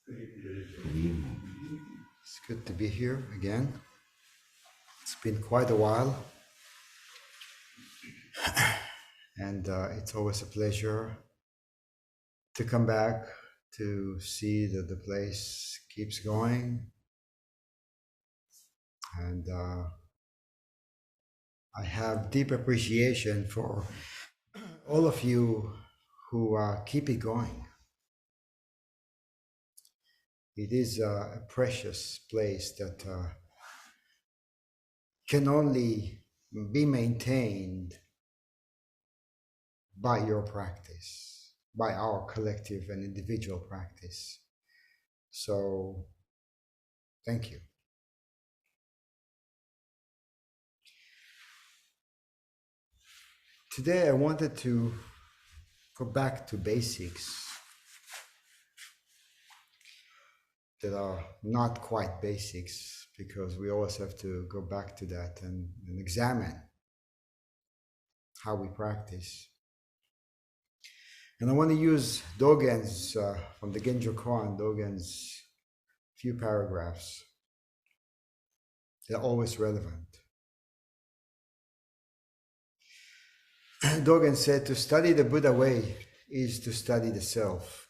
It's good to be here again. It's been quite a while, and it's always a pleasure to come back to see that the place keeps going. And I have deep appreciation for all of you who keep it going. It is a precious place that can only be maintained by your practice, by our collective and individual practice. So, thank you. Today I wanted to go back to basics that are not quite basics, because we always have to go back to that and examine how we practice. And I want to use Dogen's, from the Genjo Koan, Dogen's few paragraphs. They're always relevant. Dogen said, to study the Buddha way is to study the self.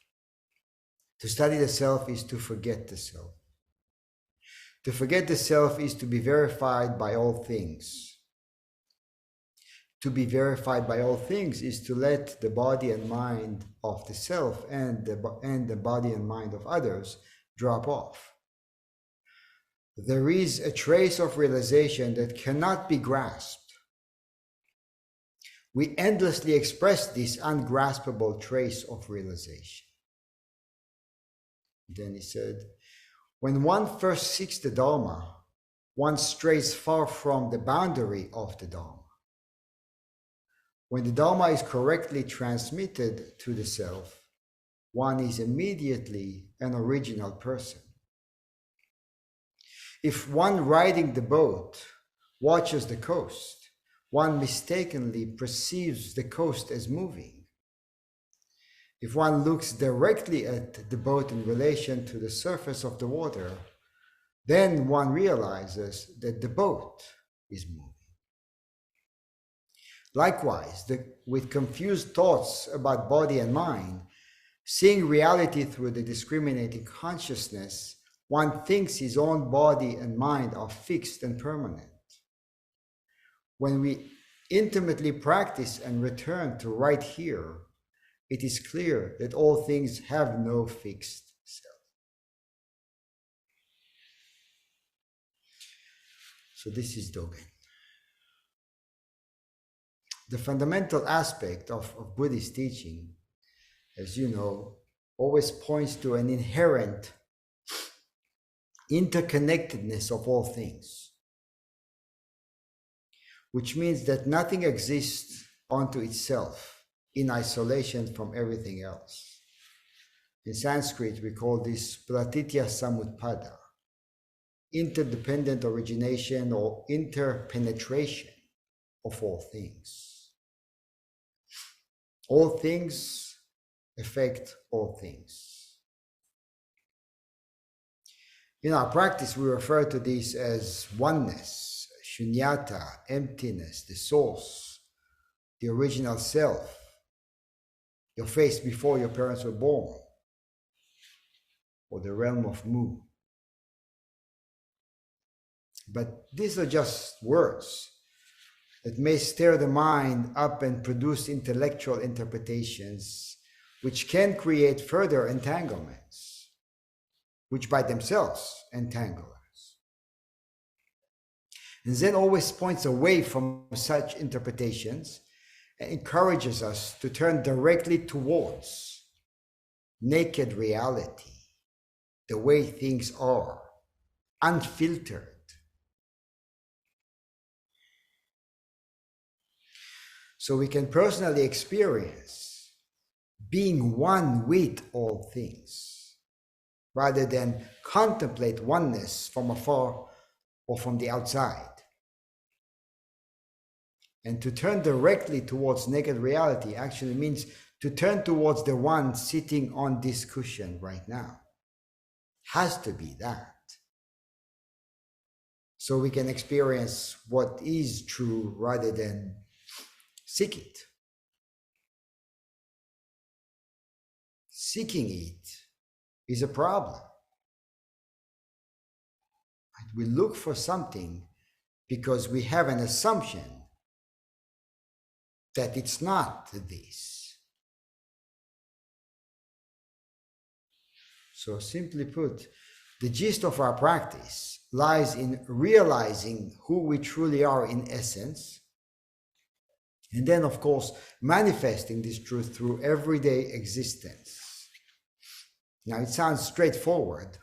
To study the self is to forget the self. To forget the self is to be verified by all things. To be verified by all things is to let the body and mind of the self and the body and mind of others drop off. There is a trace of realization that cannot be grasped. We endlessly express this ungraspable trace of realization. Then he said, when one first seeks the Dharma, one strays far from the boundary of the Dharma. When the Dharma is correctly transmitted to the self, one is immediately an original person. If one riding the boat watches the coast, one mistakenly perceives the coast as moving. If one looks directly at the boat in relation to the surface of the water, then one realizes that the boat is moving. Likewise, with confused thoughts about body and mind, seeing reality through the discriminating consciousness, one thinks his own body and mind are fixed and permanent. When we intimately practice and return to right here, it is clear that all things have no fixed self. So this is Dogen. The fundamental aspect of Buddhist teaching, as you know, always points to an inherent interconnectedness of all things, which means that nothing exists unto itself in isolation from everything else. In Sanskrit, we call this pratitya samutpada, interdependent origination or interpenetration of all things. All things affect all things. In our practice, we refer to this as oneness, shunyata, emptiness, the source, the original self, your face before your parents were born, or the realm of Mu. But these are just words that may stir the mind up and produce intellectual interpretations which can create further entanglements, which by themselves entangle us. And Zen always points away from such interpretations and encourages us to turn directly towards naked reality, the way things are, unfiltered. So we can personally experience being one with all things, rather than contemplate oneness from afar or from the outside. And to turn directly towards naked reality actually means to turn towards the one sitting on this cushion right now. has to be that. So we can experience what is true rather than seek it. Seeking it is a problem. We look for something because we have an assumption that it's not this. So simply put, the gist of our practice lies in realizing who we truly are in essence, and then, of course, manifesting this truth through everyday existence. Now, it sounds straightforward,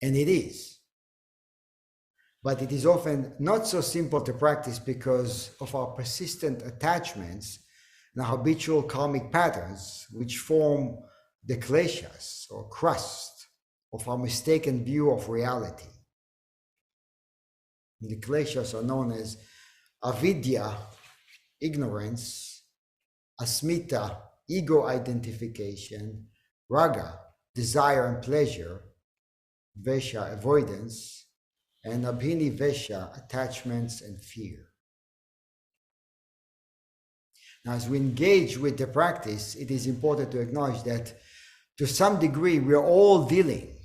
and it is. But it is often not so simple to practice because of our persistent attachments and our habitual karmic patterns, which form the kleshas, or crust, of our mistaken view of reality. The kleshas are known as avidya, ignorance, asmita, ego identification, raga, desire and pleasure, vesha, avoidance, and abhinivesha, attachments and fear. Now, as we engage with the practice, it is important to acknowledge that to some degree we are all dealing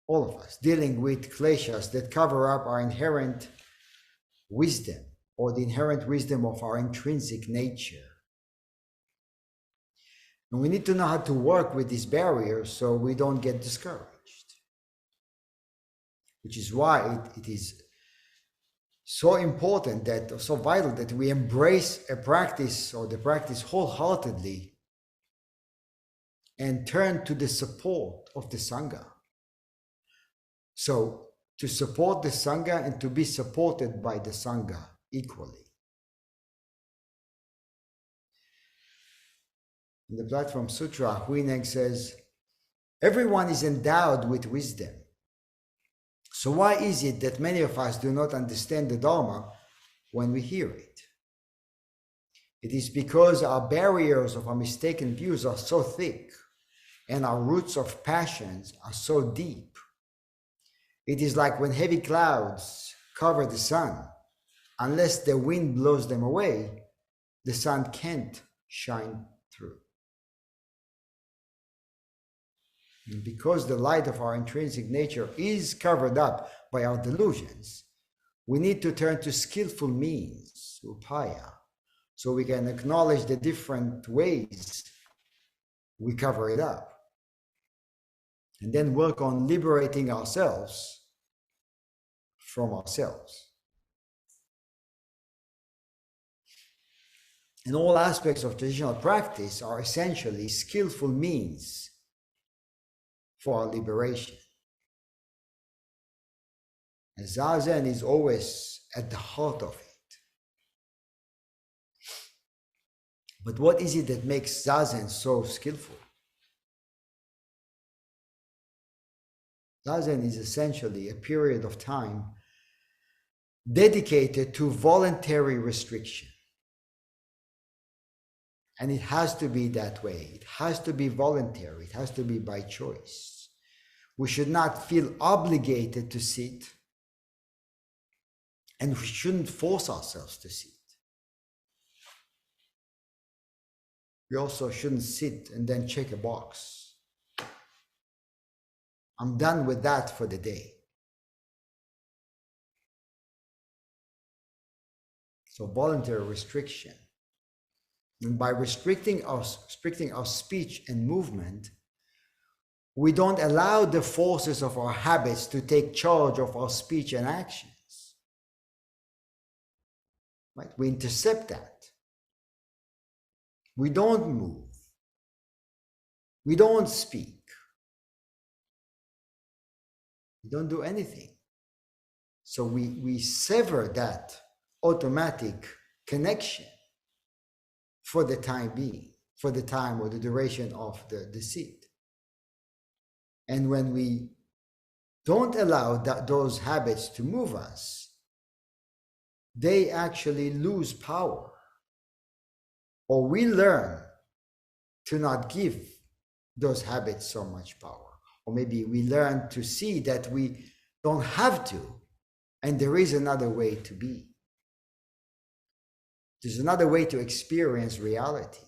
with kleshas that cover up our inherent wisdom, or the inherent wisdom of our intrinsic nature. And we need to know how to work with these barriers so we don't get discouraged. Which is why it is so important, so vital that we embrace a practice, or the practice, wholeheartedly and turn to the support of the Sangha. So, to support the Sangha and to be supported by the Sangha equally. In the Platform Sutra, Huineng says, everyone is endowed with wisdom. So why is it that many of us do not understand the Dharma when we hear it? It is because our barriers of our mistaken views are so thick and our roots of passions are so deep. It is like when heavy clouds cover the sun. Unless the wind blows them away, the sun can't shine through. And because the light of our intrinsic nature is covered up by our delusions, we need to turn to skillful means, upaya, so we can acknowledge the different ways we cover it up. And then work on liberating ourselves from ourselves. And all aspects of traditional practice are essentially skillful means for our liberation. And Zazen is always at the heart of it. But what is it that makes Zazen so skillful? Zazen is essentially a period of time dedicated to voluntary restriction. And it has to be that way. It has to be voluntary. It has to be by choice. We should not feel obligated to sit, and we shouldn't force ourselves to sit. We also shouldn't sit and then check a box. I'm done with that for the day. So voluntary restriction. And by restricting our speech and movement, we don't allow the forces of our habits to take charge of our speech and actions. Right? We intercept that. We don't move. We don't speak. We don't do anything. So we sever that automatic connection for the time being, for the time or the duration of the sit. And when we don't allow those habits to move us, they actually lose power. Or we learn to not give those habits so much power. or maybe we learn to see that we don't have to, and there is another way to be. There's another way to experience reality.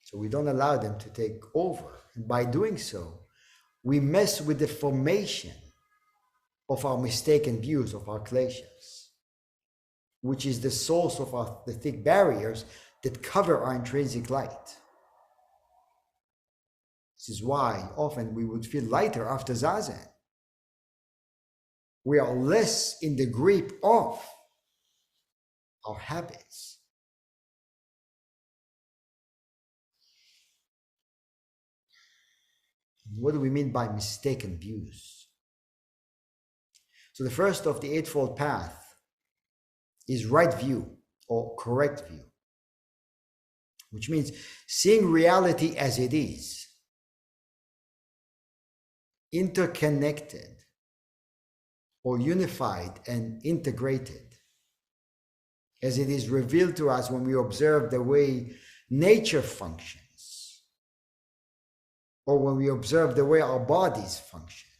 So we don't allow them to take over. And by doing so, we mess with the formation of our mistaken views of our kleshas, which is the source of the thick barriers that cover our intrinsic light. This is why often we would feel lighter after Zazen. We are less in the grip of our habits. What do we mean by mistaken views? So the first of the Eightfold Path is right view or correct view, which means seeing reality as it is, interconnected or unified and integrated, as it is revealed to us when we observe the way nature functions, or when we observe the way our bodies function.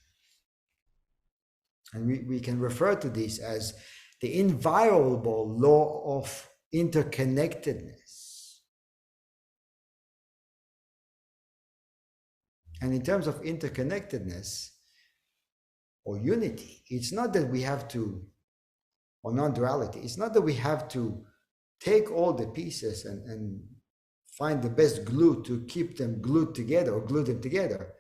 And we can refer to this as the inviolable law of interconnectedness. And in terms of interconnectedness or unity, it's not that we have to, or non-duality, it's not that we have to take all the pieces and find the best glue to keep them glued together or glue them together.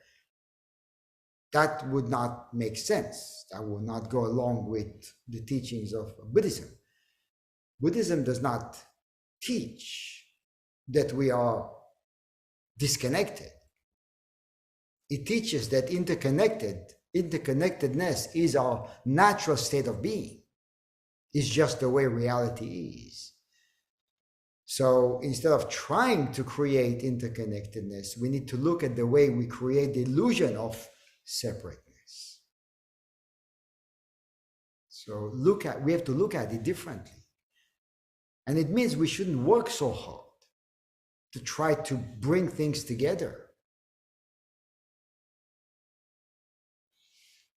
That would not make sense. That would not go along with the teachings of Buddhism. Buddhism does not teach that we are disconnected. It teaches that interconnectedness is our natural state of being. It's just the way reality is. So instead of trying to create interconnectedness, we need to look at the way we create the illusion of separateness. So we have to look at it differently. And it means we shouldn't work so hard to try to bring things together.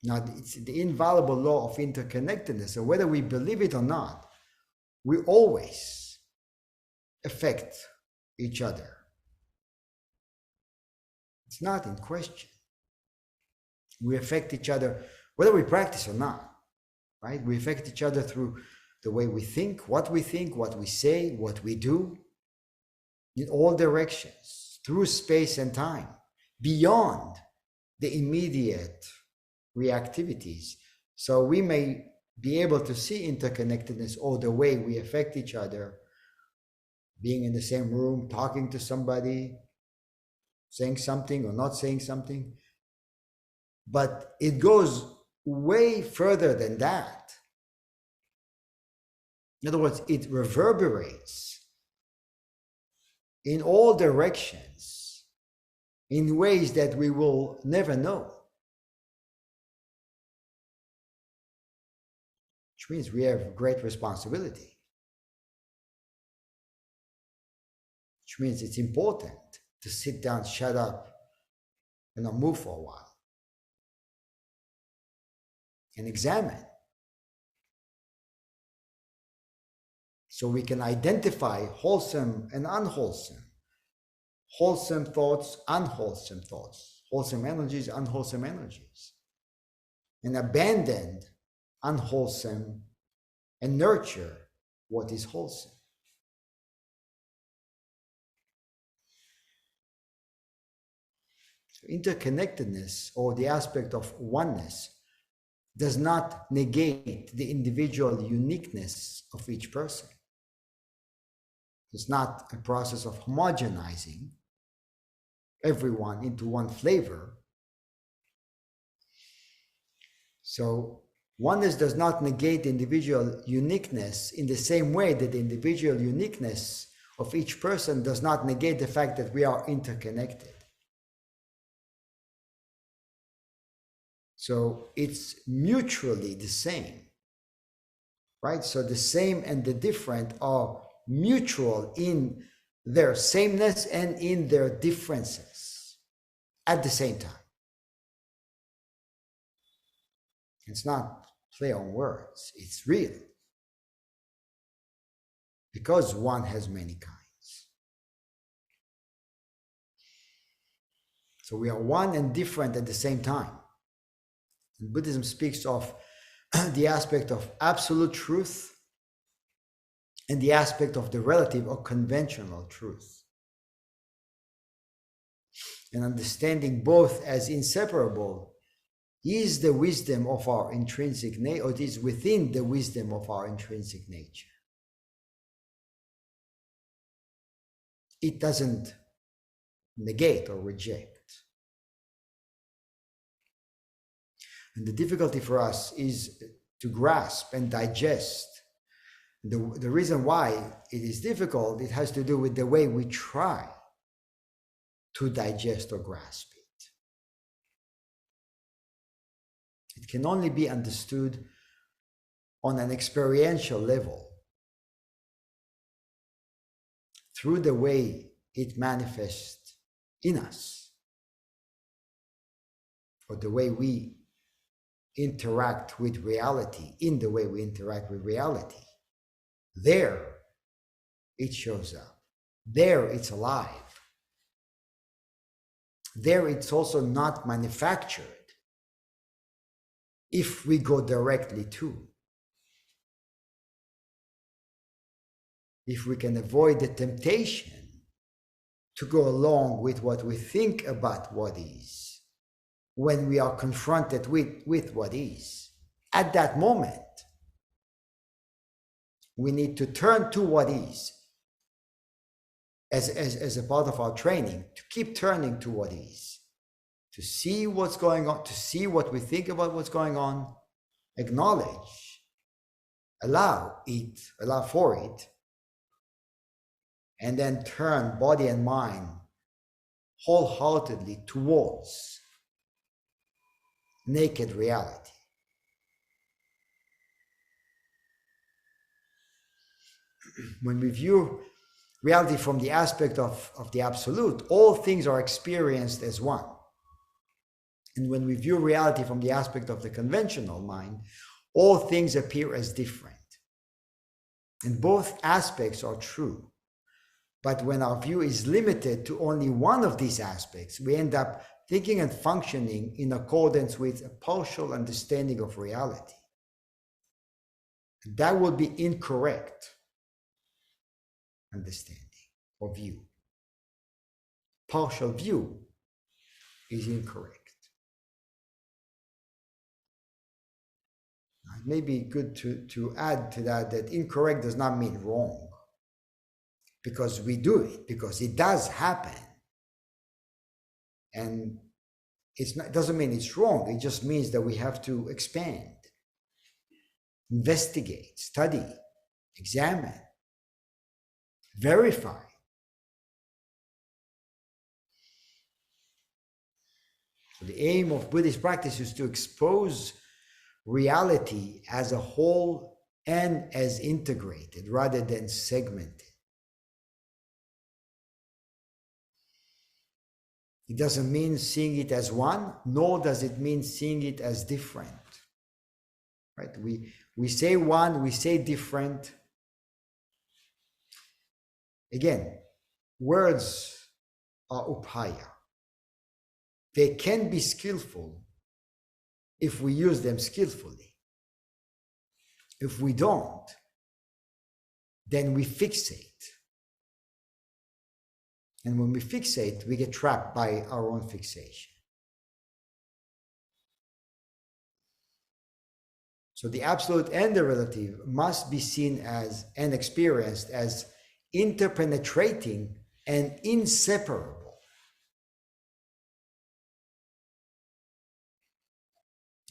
Now, it's the inviolable law of interconnectedness. So whether we believe it or not, we always affect each other. It's not in question. We affect each other whether we practice or not, right? We affect each other through the way we think, what we say, what we do, in all directions, through space and time, beyond the immediate reactivities. So we may be able to see interconnectedness or the way we affect each other, being in the same room, talking to somebody, saying something or not saying something. But it goes way further than that. In other words, it reverberates in all directions in ways that we will never know. Which means we have great responsibility. Which means it's important to sit down, shut up, and not move for a while. And examine. So we can identify wholesome and unwholesome. Wholesome thoughts, unwholesome thoughts. Wholesome energies, unwholesome energies. And abandon unwholesome and nurture what is wholesome. So interconnectedness, or the aspect of oneness, does not negate the individual uniqueness of each person. It's not a process of homogenizing everyone into one flavor. So oneness does not negate individual uniqueness in the same way that the individual uniqueness of each person does not negate the fact that we are interconnected. So it's mutually the same, right? So the same and the different are mutual in their sameness and in their differences at the same time. It's not play on words, it's real. Because one has many kinds. So we are one and different at the same time. And Buddhism speaks of the aspect of absolute truth and the aspect of the relative or conventional truth. And understanding both as inseparable is the wisdom of our intrinsic nature, or it is within the wisdom of our intrinsic nature. It doesn't negate or reject. And the difficulty for us is to grasp and digest. The reason why it is difficult, it has to do with the way we try to digest or grasp it. It can only be understood on an experiential level through the way it manifests in us, or the way we interact with reality, in the way we interact with reality. There it shows up. There it's alive. There it's also not manufactured if we go directly to. If we can avoid the temptation to go along with what we think about what is, when we are confronted with what is, at that moment, we need to turn to what is as a part of our training, to keep turning to what is, to see what's going on, to see what we think about what's going on, acknowledge, allow for it, and then turn body and mind wholeheartedly towards naked reality. When we view reality from the aspect of the absolute, all things are experienced as one. And when we view reality from the aspect of the conventional mind, all things appear as different. And both aspects are true. But when our view is limited to only one of these aspects, we end up thinking and functioning in accordance with a partial understanding of reality. And that would be incorrect understanding or view. Partial view is incorrect. It may be good to add to that incorrect does not mean wrong, because we do it, because it does happen. And it doesn't mean it's wrong, it just means that we have to expand, investigate, study, examine, verify. So the aim of Buddhist practice is to expose reality as a whole and as integrated rather than segmented. It doesn't mean seeing it as one, nor does it mean seeing it as different. Right? We say one, we say different. Again, words are upaya. They can be skillful if we use them skillfully. If we don't, then we fixate. And when we fixate, we get trapped by our own fixation. So the absolute and the relative must be seen as and experienced as interpenetrating and inseparable.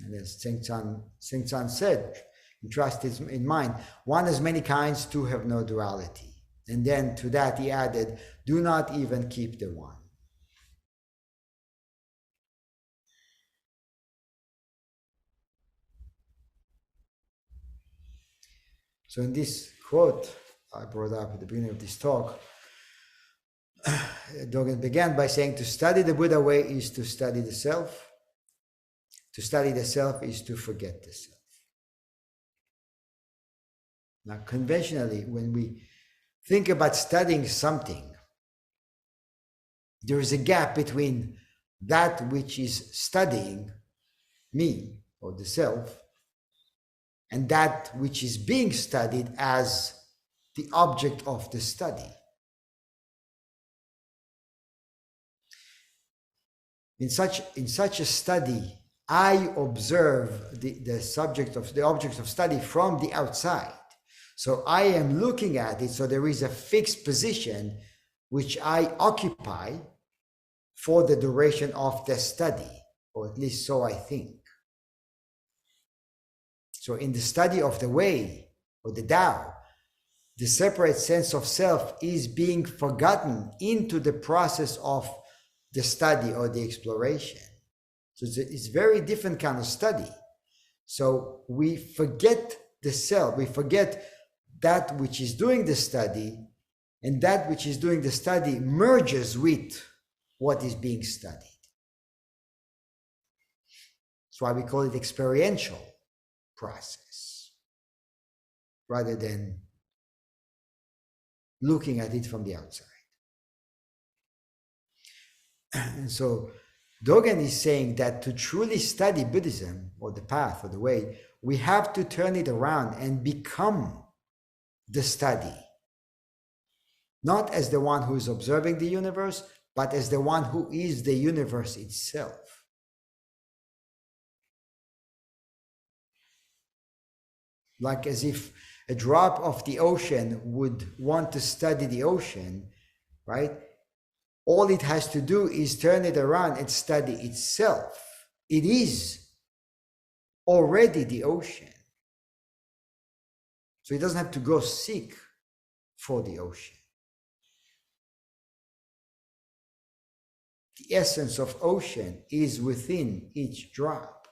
And as Sengcan said, trust is in mind, one has many kinds, two have no duality. And then to that he added, do not even keep the one. So in this quote I brought up at the beginning of this talk, Dogen began by saying to study the Buddha way is to study the self. To study the self is to forget the self. Now, conventionally, when we think about studying something, there is a gap between that which is studying, me or the self, and that which is being studied as the object of the study. In such a study, I observe the object of study from the outside. So I am looking at it, so there is a fixed position which I occupy for the duration of the study, or at least so I think. So in the study of the way, or the Tao, the separate sense of self is being forgotten into the process of the study or the exploration. So it's a very different kind of study. So we forget the self, we forget that which is doing the study, and that which is doing the study merges with what is being studied. That's why we call it experiential process, rather than looking at it from the outside. And so Dogen is saying that to truly study Buddhism, or the path, or the way, we have to turn it around and become the study. Not as the one who is observing the universe, but as the one who is the universe itself. Like as if a drop of the ocean would want to study the ocean, right? All it has to do is turn it around and study itself. It is already the ocean. So it doesn't have to go seek for the ocean. The essence of ocean is within each drop.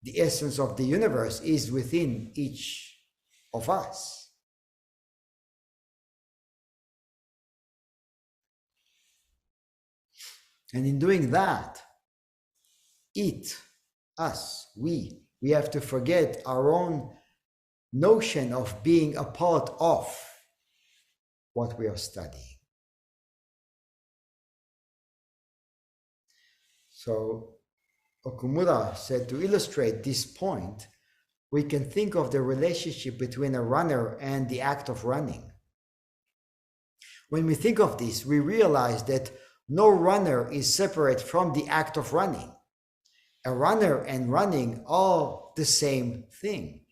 The essence of the universe is within each of us. And in doing that, we have to forget our own notion of being a part of what we are studying. So Okumura said, to illustrate this point, we can think of the relationship between a runner and the act of running. When we think of this, we realize that no runner is separate from the act of running. A runner and running are the same thing.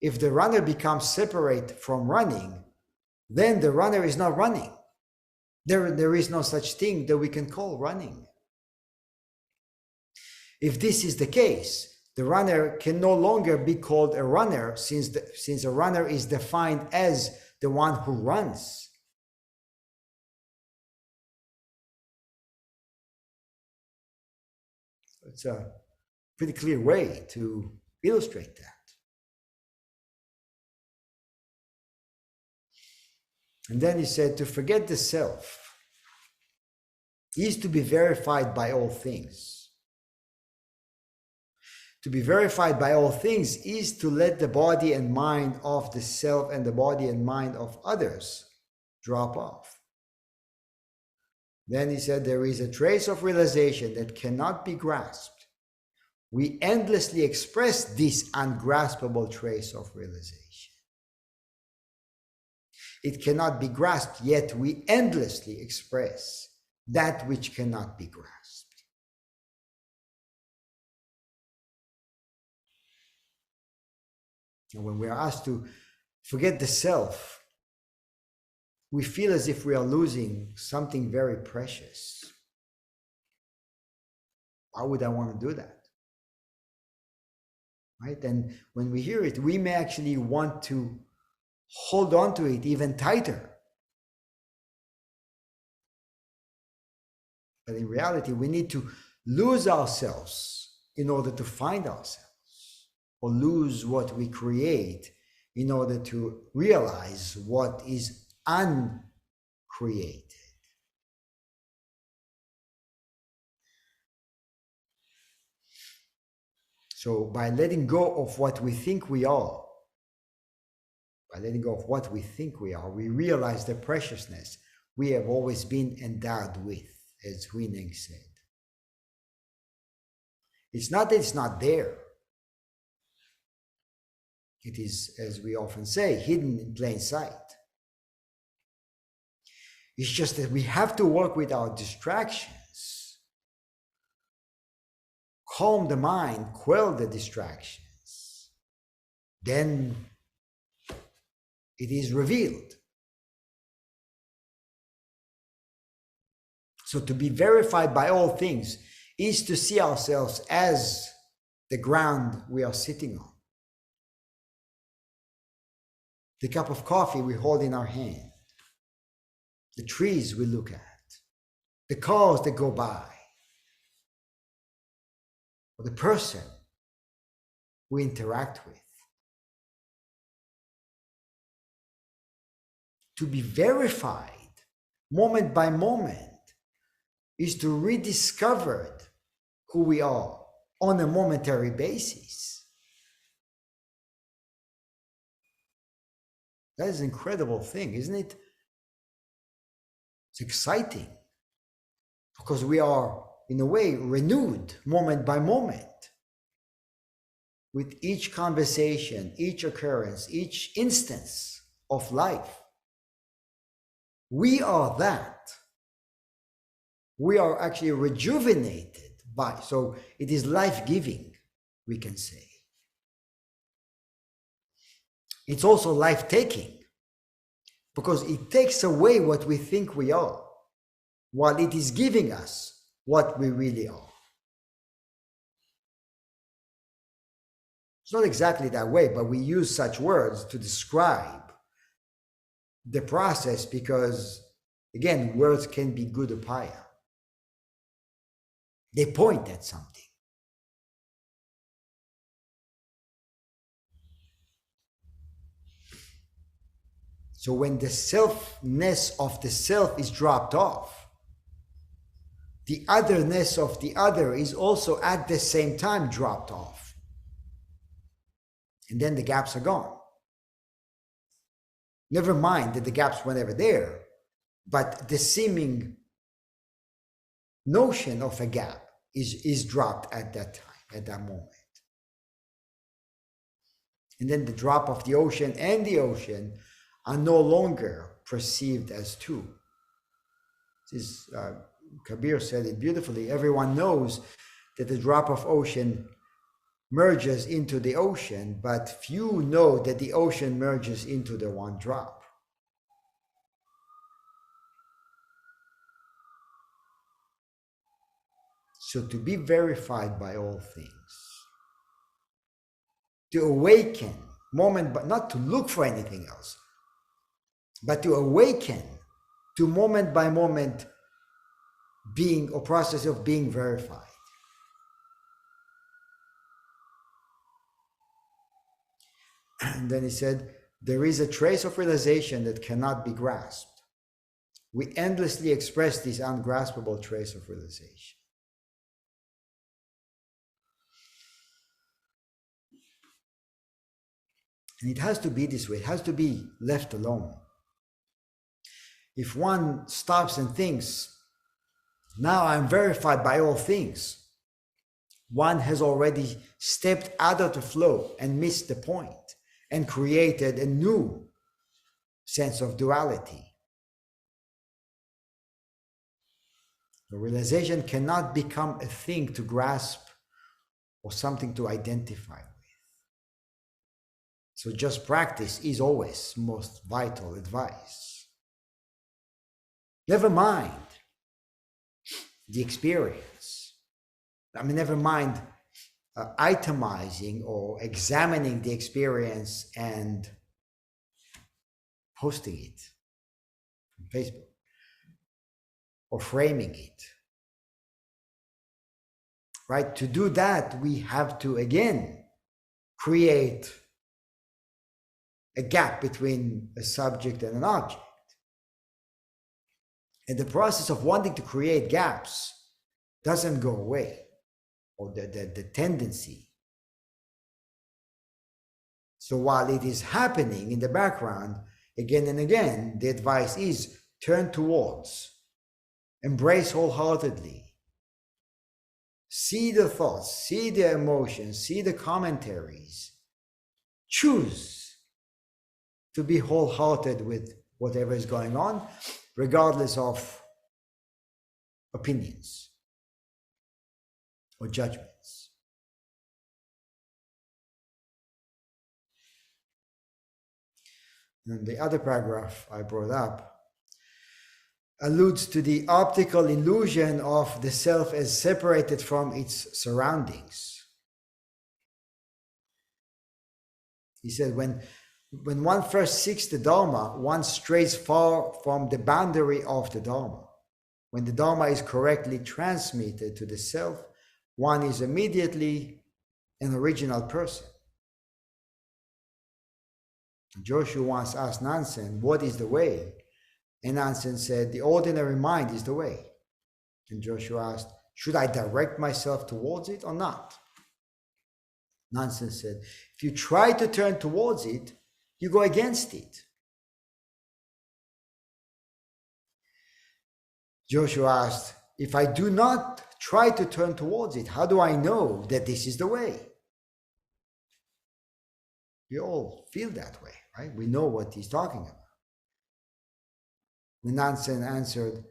If the runner becomes separate from running, then the runner is not running. There is no such thing that we can call running. If this is the case, the runner can no longer be called a runner, since a runner is defined as the one who runs. It's a pretty clear way to illustrate that. And then he said, to forget the self is to be verified by all things. To be verified by all things is to let the body and mind of the self and the body and mind of others drop off. Then he said, there is a trace of realization that cannot be grasped. We endlessly express this ungraspable trace of realization. It cannot be grasped, yet we endlessly express that which cannot be grasped. And when we are asked to forget the self, we feel as if we are losing something very precious. Why would I want to do that? Right? And when we hear it, we may actually want to hold on to it even tighter. But in reality, we need to lose ourselves in order to find ourselves, or lose what we create in order to realize what is uncreated. So by letting go of what we think we are, we realize the preciousness we have always been endowed with, as Huineng said. It's not that it's not there. It is, as we often say, hidden in plain sight. It's just that we have to work with our distractions, calm the mind, quell the distractions. Then it is revealed. So to be verified by all things is to see ourselves as the ground we are sitting on. The cup of coffee we hold in our hand, the trees we look at, the cars that go by, or the person we interact with. To be verified moment by moment is to rediscover who we are on a momentary basis. That is an incredible thing, isn't it? It's exciting because we are, in a way, renewed moment by moment. With each conversation, each occurrence, each instance of life. We are that. We are actually rejuvenated by, so it is life-giving, we can say. It's also life-taking because it takes away what we think we are while it is giving us what we really are. It's not exactly that way, but we use such words to describe the process because, again, words can be good or bad. They point at something. So when the selfness of the self is dropped off, the otherness of the other is also at the same time dropped off. And then the gaps are gone. Never mind that the gaps were never there, but the seeming notion of a gap is dropped at that time, at that moment. And then the drop of the ocean and the ocean are no longer perceived as two. This Kabir said it beautifully. Everyone knows that the drop of ocean merges into the ocean, but few know that the ocean merges into the one drop. So to be verified by all things, to awaken moment, but not to look for anything else, but to awaken to moment by moment being or process of being verified. And then he said, there is a trace of realization that cannot be grasped. We endlessly express this ungraspable trace of realization. And it has to be this way. It has to be left alone. If one stops and thinks, now I'm verified by all things, one has already stepped out of the flow and missed the point and created a new sense of duality. The realization cannot become a thing to grasp or something to identify with. So just practice is always most vital advice. Never mind the experience. Never mind itemizing or examining the experience and posting it on Facebook or framing it. Right? To do that, we have to again create a gap between a subject and an object. And the process of wanting to create gaps doesn't go away, or the tendency So while it is happening in the background, again and again, the advice is turn towards, embrace wholeheartedly. See the thoughts, see the emotions, see the commentaries. Choose to be wholehearted with whatever is going on, regardless of opinions or judgments. And the other paragraph I brought up alludes to the optical illusion of the self as separated from its surroundings. He said, when one first seeks the Dharma, one strays far from the boundary of the Dharma. When the Dharma is correctly transmitted to the self, one is immediately an original person. Joshu once asked Nansen, what is the way? And Nansen said, the ordinary mind is the way. And Joshu asked, should I direct myself towards it or not? Nansen said, if you try to turn towards it, you go against it. Joshu asked, if I do not try to turn towards it, how do I know that this is the way? We all feel that way, right? We know what he's talking about. Nansen answered,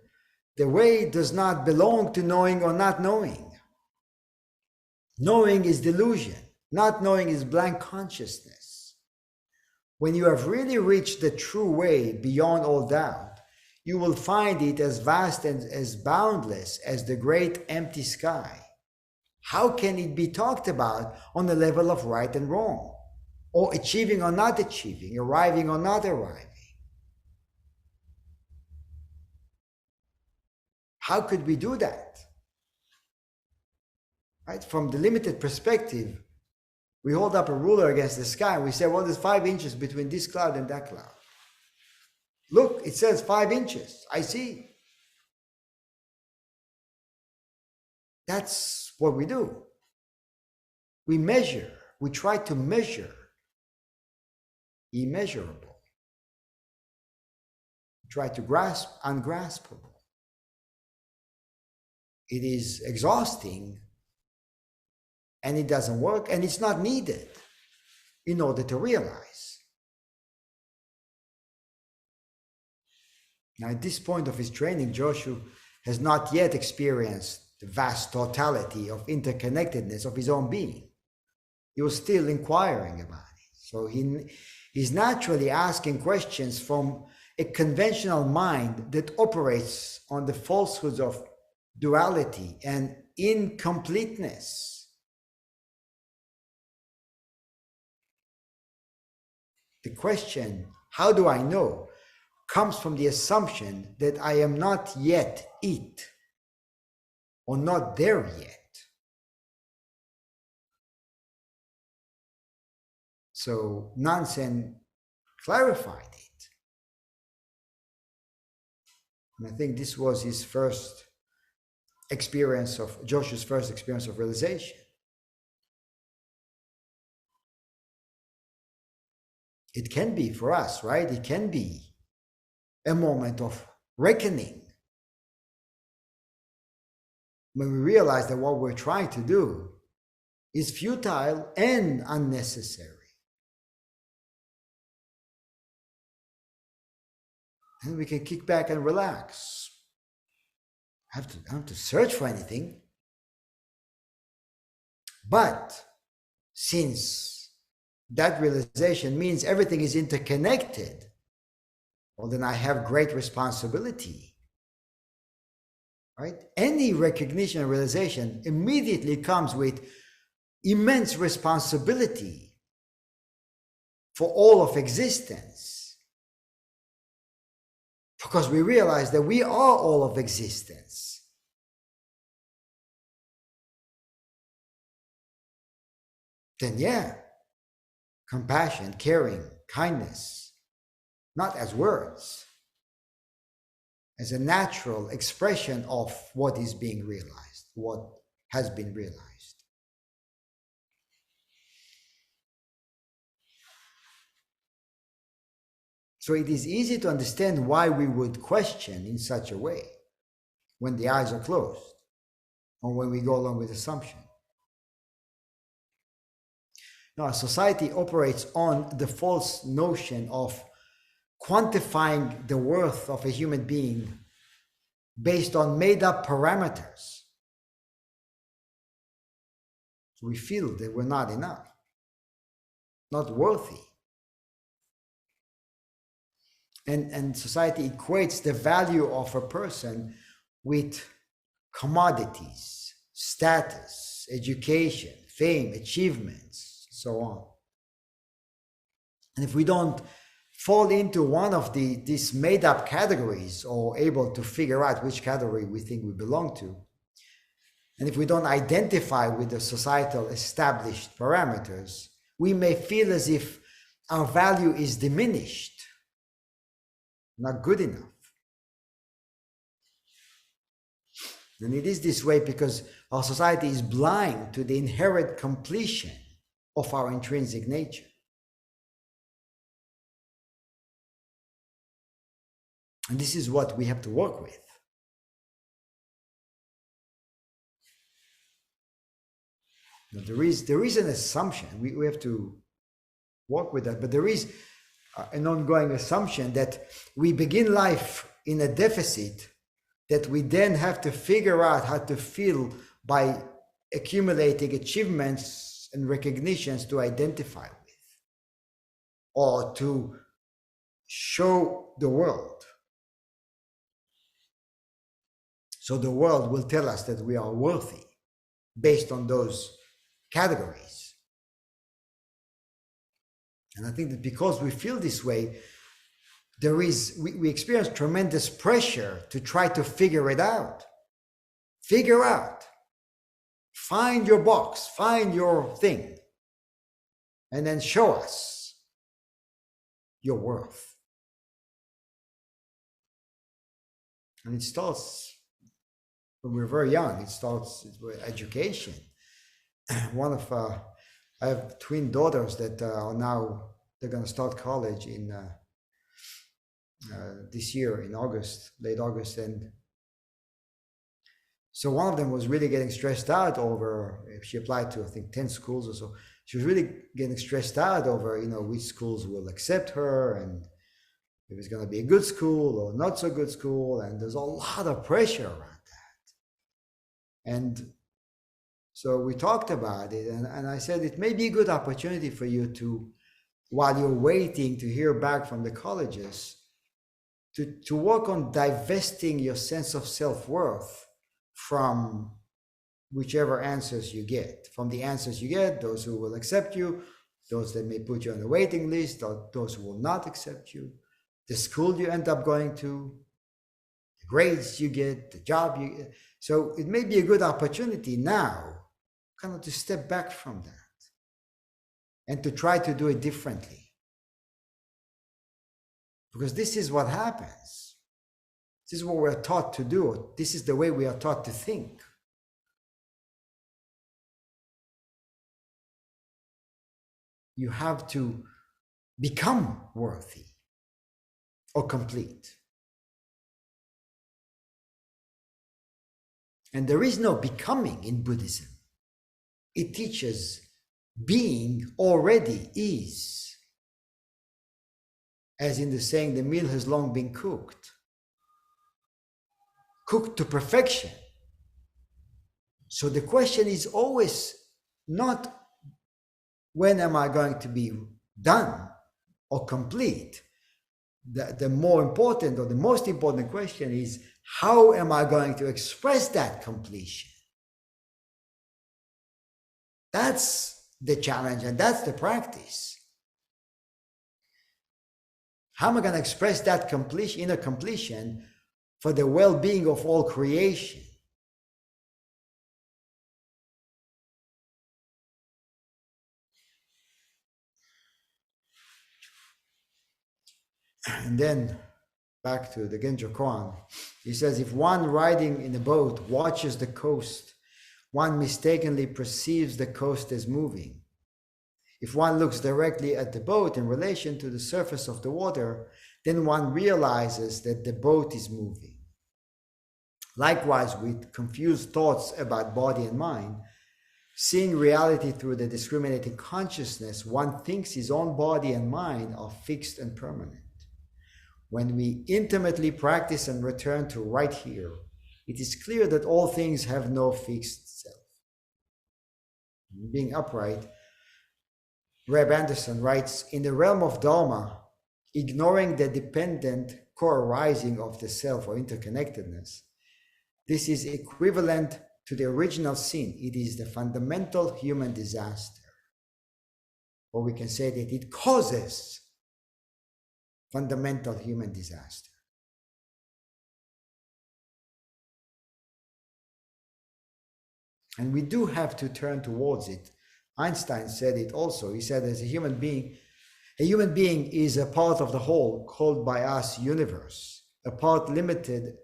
the way does not belong to knowing or not knowing. Knowing is delusion. Not knowing is blank consciousness. When you have really reached the true way beyond all doubt, you will find it as vast and as boundless as the great empty sky. How can it be talked about on the level of right and wrong, or achieving or not achieving, arriving or not arriving? How could we do that? Right? From the limited perspective, we hold up a ruler against the sky and we say, well, there's 5 inches between this cloud and that cloud. Look, it says 5 inches. I see. That's what we do. We measure. We try to measure immeasurable. We try to grasp ungraspable. It is exhausting, and it doesn't work, and it's not needed in order to realize. Now, at this point of his training, Joshu has not yet experienced the vast totality of interconnectedness of his own being. He was still inquiring about it. So he's naturally asking questions from a conventional mind that operates on the falsehoods of duality and incompleteness. The question, how do I know, comes from the assumption that I am not yet it, or not there yet. So Nansen clarified it. And I think this was his first experience of, Joshu's first experience of realization. It can be for us, right? It can be a moment of reckoning when we realize that what we're trying to do is futile and unnecessary. And we can kick back and relax. I don't have to search for anything. But since that realization means everything is interconnected, well, then I have great responsibility. Right? Any recognition and realization immediately comes with immense responsibility for all of existence. Because we realize that we are all of existence. Then yeah, compassion, caring, kindness, not as words, as a natural expression of what is being realized, what has been realized. So it is easy to understand why we would question in such a way when the eyes are closed or when we go along with assumption. Now, society operates on the false notion of quantifying the worth of a human being based on made-up parameters. So we feel that we're not enough, not worthy. And society equates the value of a person with commodities, status, education, fame, achievements, so on. And if we don't fall into one of these made-up categories or able to figure out which category we think we belong to, and if we don't identify with the societal established parameters, we may feel as if our value is diminished, not good enough. And it is this way because our society is blind to the inherent completion of our intrinsic nature. And this is what we have to work with. Now, there is an assumption, we have to work with that, but there is an ongoing assumption that we begin life in a deficit that we then have to figure out how to fill by accumulating achievements and recognitions to identify with or to show the world. So the world will tell us that we are worthy based on those categories. And I think that because we feel this way, we experience tremendous pressure to try to figure it out. Figure out. Find your box, find your thing, and then show us your worth. And it starts when we're very young. It starts with education. I have twin daughters that are now, they're going to start college in this year in August, late August. And so one of them was really getting stressed out over, she applied to, I think, 10 schools or so. She was really getting stressed out over, which schools will accept her and if it's going to be a good school or not so good school. And there's a lot of pressure around that. And so we talked about it, and I said it may be a good opportunity for you to, while you're waiting to hear back from the colleges, to work on divesting your sense of self-worth from whichever answers you get. From the answers you get, those who will accept you, those that may put you on the waiting list, or those who will not accept you, the school you end up going to, the grades you get, the job you get. So it may be a good opportunity now kind of to step back from that and to try to do it differently. Because this is what happens. This is what we're taught to do. This is the way we are taught to think. You have to become worthy or complete. And there is no becoming in Buddhism. It teaches being already is. As in the saying, the meal has long been cooked. Cooked to perfection. So the question is always not when am I going to be done or complete. The more important or the most important question is how am I going to express that completion? That's the challenge and that's the practice. How am I going to express that completion, inner completion, for the well-being of all creation? And then back to the Genjo Koan, he says, if one riding in a boat watches the coast, one mistakenly perceives the coast as moving. If one looks directly at the boat in relation to the surface of the water, then one realizes that the boat is moving. Likewise, with confused thoughts about body and mind, seeing reality through the discriminating consciousness, one thinks his own body and mind are fixed and permanent. When we intimately practice and return to right here, it is clear that all things have no fixed self. Being upright, Reb Anderson writes, in the realm of Dharma, ignoring the dependent co-arising of the self or interconnectedness, this is equivalent to the original sin. It is the fundamental human disaster. Or we can say that it causes fundamental human disaster. And we do have to turn towards it. Einstein said it also. He said, as a human being is a part of the whole called by us universe, a part limited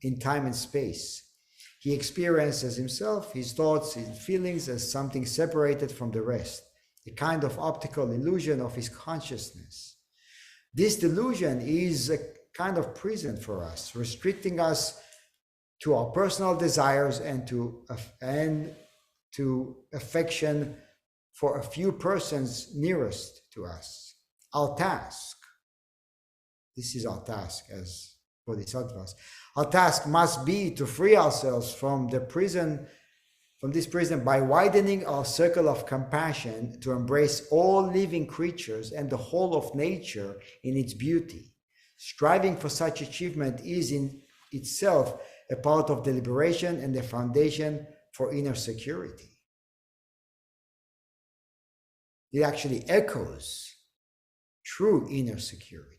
in time and space. He experiences himself, his thoughts, his feelings as something separated from the rest, a kind of optical illusion of his consciousness. This delusion is a kind of prison for us, restricting us to our personal desires and to affection for a few persons nearest to us. Our task, this is our task as bodhisattvas, our task must be to free ourselves from this prison by widening our circle of compassion to embrace all living creatures and the whole of nature in its beauty. Striving for such achievement is in itself a part of the liberation and the foundation for inner security. It actually echoes true inner security.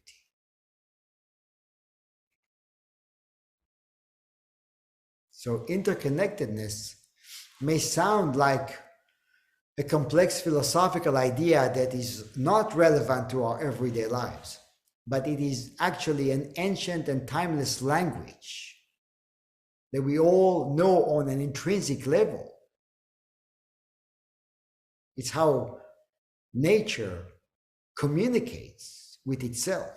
So interconnectedness may sound like a complex philosophical idea that is not relevant to our everyday lives, but it is actually an ancient and timeless language that we all know on an intrinsic level. It's how nature communicates with itself.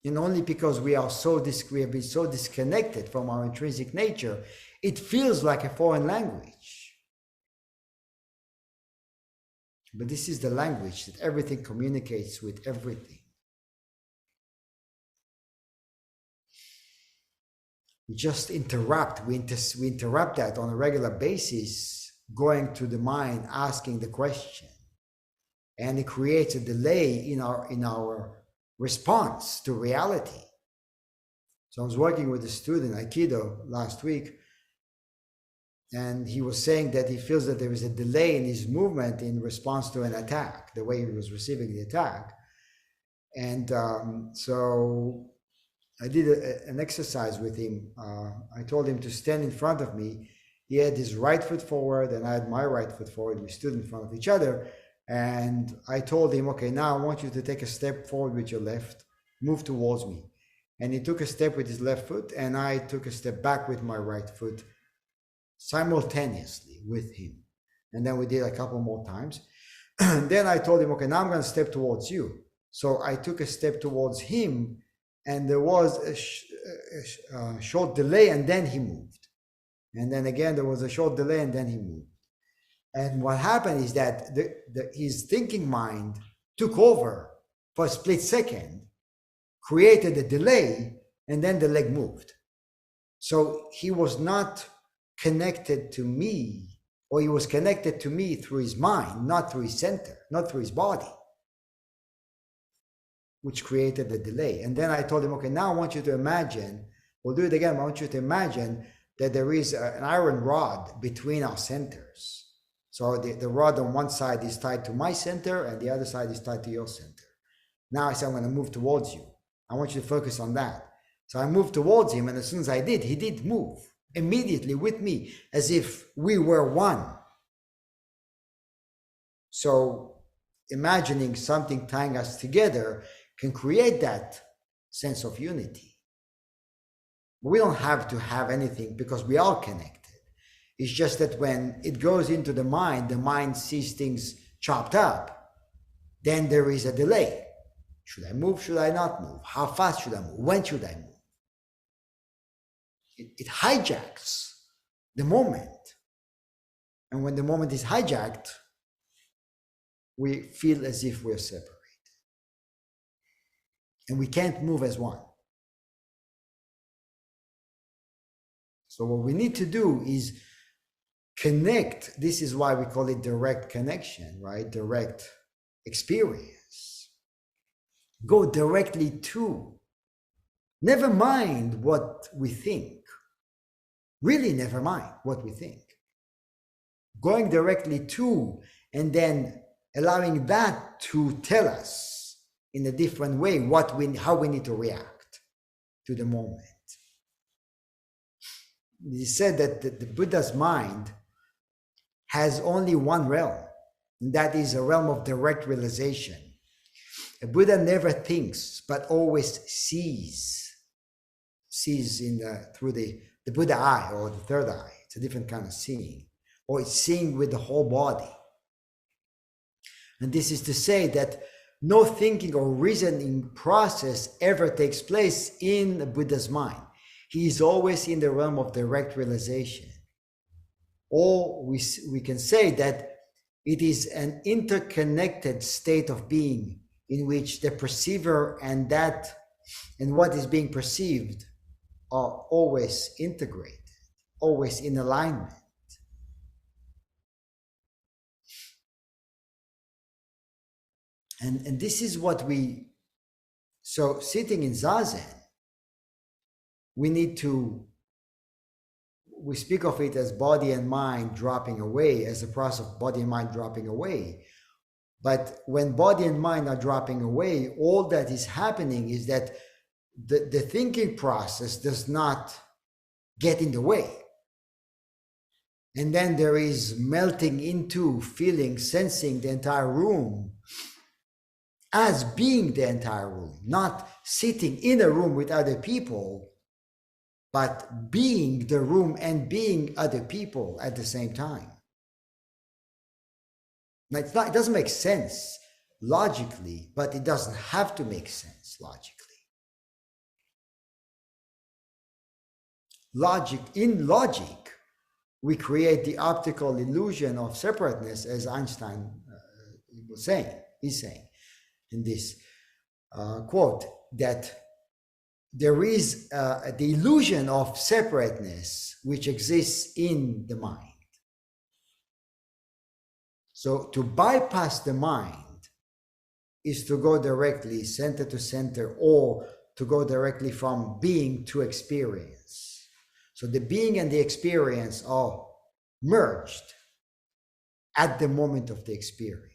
And only because we have been so disconnected from our intrinsic nature, it feels like a foreign language. But this is the language that everything communicates with everything. We just interrupt. We interrupt that on a regular basis, going to the mind, asking the question. And it creates a delay in our response to reality. So I was working with a student, Aikido, last week, and he was saying that he feels that there is a delay in his movement in response to an attack, the way he was receiving the attack. And so I did an exercise with him. I told him to stand in front of me. He had his right foot forward and I had my right foot forward. We stood in front of each other. And I told him, okay, now I want you to take a step forward with your left, move towards me. And he took a step with his left foot and I took a step back with my right foot simultaneously with him. And then we did a couple more times. And then I told him, okay, now I'm going to step towards you. So I took a step towards him and there was a short delay and then he moved. And then again, there was a short delay and then he moved. And what happened is that his thinking mind took over for a split second, created a delay, and then the leg moved. So he was not connected to me, or he was connected to me through his mind, not through his center, not through his body, which created the delay. And then I told him, okay, now I want you to imagine, we'll do it again, I want you to imagine that there is an iron rod between our centers. So the rod on one side is tied to my center and the other side is tied to your center. Now I said, I'm going to move towards you. I want you to focus on that. So I moved towards him, and as soon as I did, he did move immediately with me as if we were one. So imagining something tying us together can create that sense of unity. We don't have to have anything because we are connected. It's just that when it goes into the mind sees things chopped up, then there is a delay. Should I move? Should I not move? How fast should I move? When should I move? It hijacks the moment. And when the moment is hijacked, we feel as if we're separated. And we can't move as one. So what we need to do is connect. This is why we call it direct connection, right? Direct experience. Go directly to. Never mind what we think. Really never mind what we think. Going directly to, and then allowing that to tell us in a different way how we need to react to the moment. It is said that the Buddha's mind has only one realm, and that is a realm of direct realization. A Buddha never thinks, but always sees through the Buddha eye, or the third eye. It's a different kind of seeing, or it's seeing with the whole body. And this is to say that no thinking or reasoning process ever takes place in the Buddha's mind. He is always in the realm of direct realization. Or we can say that it is an interconnected state of being in which the perceiver and what is being perceived are always integrated, always in alignment. And this is what so sitting in Zazen, we speak of it as body and mind dropping away, as a process of body and mind dropping away. But when body and mind are dropping away, all that is happening is that the thinking process does not get in the way. And then there is melting into, feeling, sensing the entire room as being the entire room, not sitting in a room with other people, but being the room and being other people at the same time. Now, it doesn't make sense logically, but it doesn't have to make sense logically. In logic, we create the optical illusion of separateness, as Einstein is saying in this quote, that there is the illusion of separateness which exists in the mind. So to bypass the mind is to go directly center to center, or to go directly from being to experience. So the being and the experience are merged at the moment of the experience.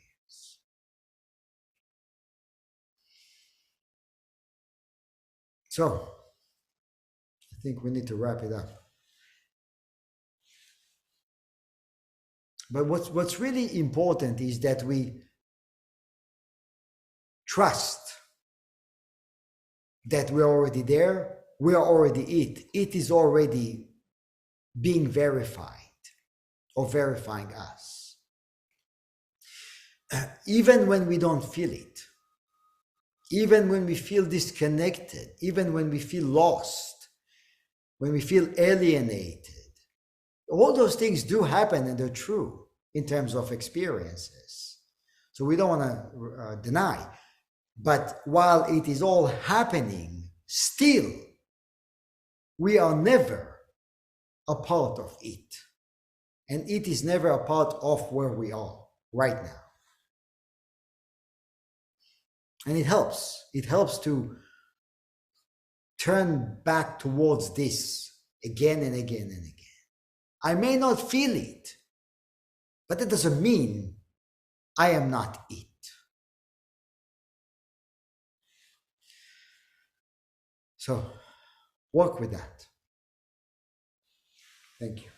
So I think we need to wrap it up. But what's really important is that we trust that we're already there, we are already it. It is already being verified or verifying us. Even when we don't feel it, even when we feel disconnected, even when we feel lost, when we feel alienated, all those things do happen, and they're true in terms of experiences. So we don't want to deny. But while it is all happening, still, we are never a part of it. And it is never a part of where we are right now. And it helps. It helps to turn back towards this again and again and again. I may not feel it, but that doesn't mean I am not it. So work with that. Thank you.